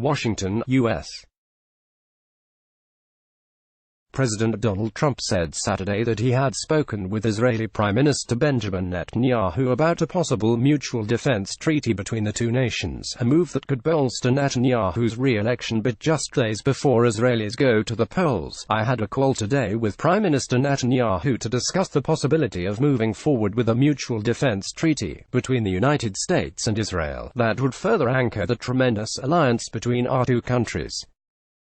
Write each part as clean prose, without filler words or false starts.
Washington, U.S. President Donald Trump said Saturday that he had spoken with Israeli Prime Minister Benjamin Netanyahu about a possible mutual defense treaty between the two nations, a move that could bolster Netanyahu's re-election bid just days before Israelis go to the polls. "I had a call today with Prime Minister Netanyahu to discuss the possibility of moving forward with a mutual defense treaty between the United States and Israel that would further anchor the tremendous alliance between our two countries,"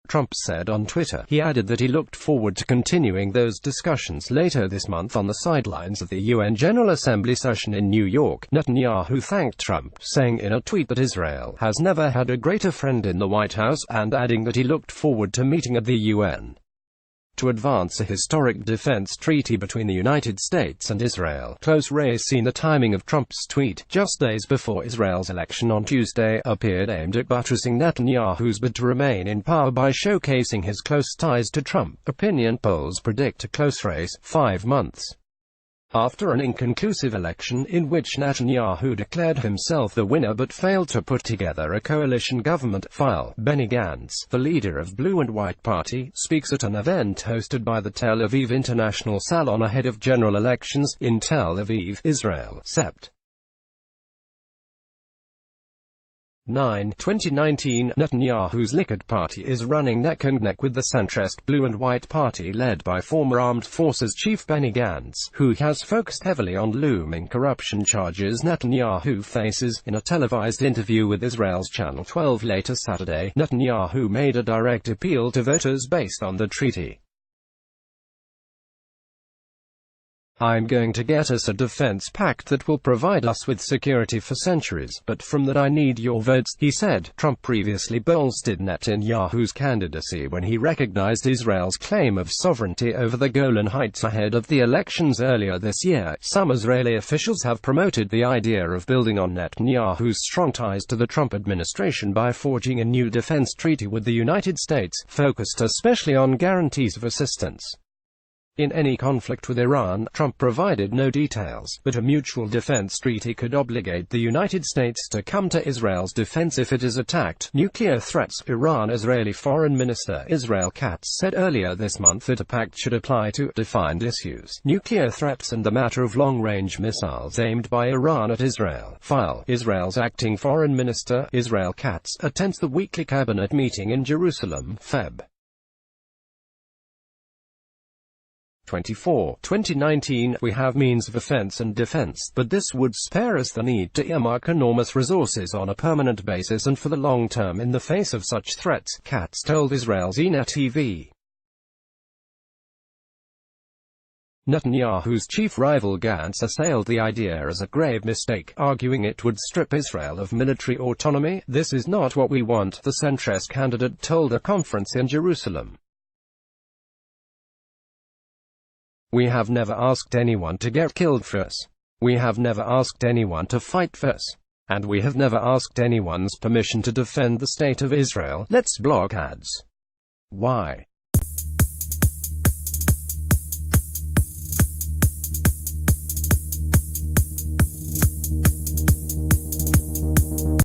Trump said on Twitter. He added that he looked forward to continuing those discussions later this month on the sidelines of the UN General Assembly session in New York. Netanyahu thanked Trump, saying in a tweet that Israel has never had a greater friend in the White House, and adding that he looked forward to meeting at the UN to advance a historic defense treaty between the United States and Israel. Close race. Seen the timing of Trump's tweet, just days before Israel's election on Tuesday, appeared aimed at buttressing Netanyahu's bid to remain in power by showcasing his close ties to Trump. Opinion polls predict a close race, 5 months after an inconclusive election in which Netanyahu declared himself the winner but failed to put together a coalition government. File. Benny Gantz, the leader of Blue and White Party, speaks at an event hosted by the Tel Aviv International Salon ahead of general elections in Tel Aviv, Israel. Sept. 9, 2019, Netanyahu's Likud party is running neck and neck with the centrist Blue and White Party led by former Armed Forces Chief Benny Gantz, who has focused heavily on looming corruption charges Netanyahu faces. In a televised interview with Israel's Channel 12 later Saturday, Netanyahu made a direct appeal to voters based on the treaty. "I'm going to get us a defense pact that will provide us with security for centuries, but from that I need your votes," he said. Trump previously bolstered Netanyahu's candidacy when he recognized Israel's claim of sovereignty over the Golan Heights ahead of the elections earlier this year. Some Israeli officials have promoted the idea of building on Netanyahu's strong ties to the Trump administration by forging a new defense treaty with the United States, focused especially on guarantees of assistance in any conflict with Iran. Trump provided no details, but a mutual defense treaty could obligate the United States to come to Israel's defense if it is attacked. Nuclear threats. Iran-Israeli Foreign Minister Israel Katz said earlier this month that a pact should apply to defined issues: nuclear threats and the matter of long-range missiles aimed by Iran at Israel. File. Israel's acting Foreign Minister Israel Katz attends the weekly cabinet meeting in Jerusalem, Feb. 24, 2019, "We have means of offense and defense, but this would spare us the need to earmark enormous resources on a permanent basis and for the long term in the face of such threats," Katz told Israel's ENA TV. Netanyahu's chief rival Gantz assailed the idea as a grave mistake, arguing it would strip Israel of military autonomy. "This is not what we want," the centrist candidate told a conference in Jerusalem. "We have never asked anyone to get killed for us. We have never asked anyone to fight for us. And we have never asked anyone's permission to defend the state of Israel. Let's block ads. Why?